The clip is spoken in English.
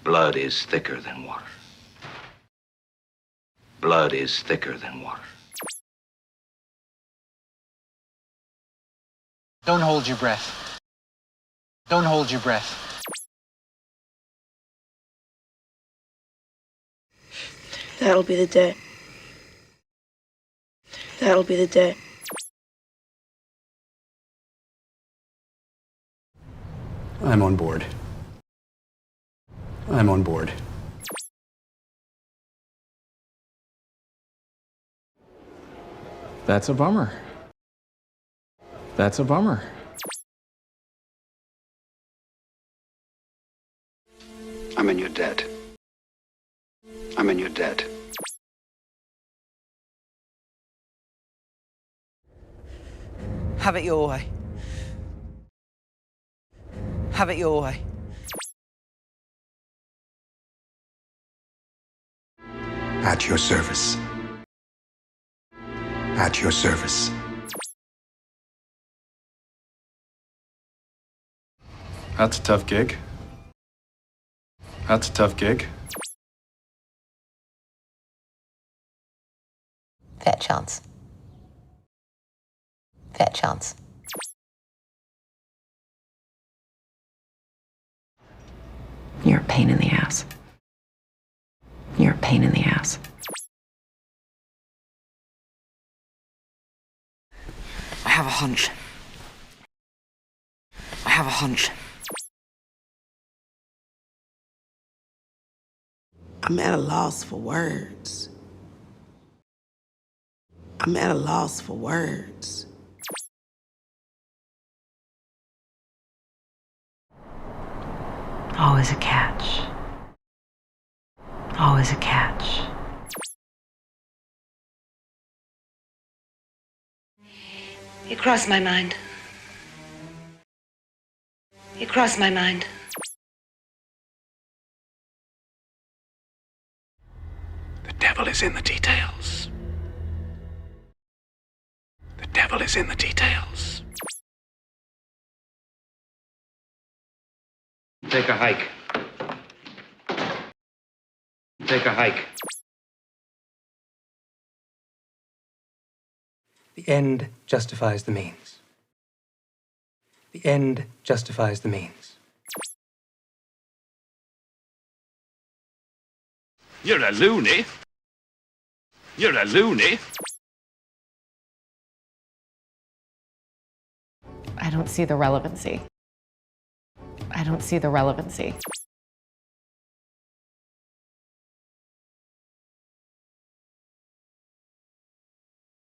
Blood is thicker than water. Blood is thicker than water. Don't hold your breath. Don't hold your breath. That'll be the day. That'll be the day. I'm on board. I'm on board. That's a bummer. That's a bummer. I'm in your debt. I'm in your debt. Have it your way. Have it your way. At your service. At your service. That's a tough gig. That's a tough gig. Fat chance. Fat chance. You're a pain in the ass. You're a pain in the ass. I have a hunch. I have a hunch. I'm at a loss for words. I'm at a loss for words. Always a catch. Always a catch. You cross my mind. You cross my mind. The devil is in the details. The devil is in the details. Take a hike. Take a hike. The end justifies the means. The end justifies the means. You're a loony. You're a loony. I don't see the relevancy. I don't see the relevancy.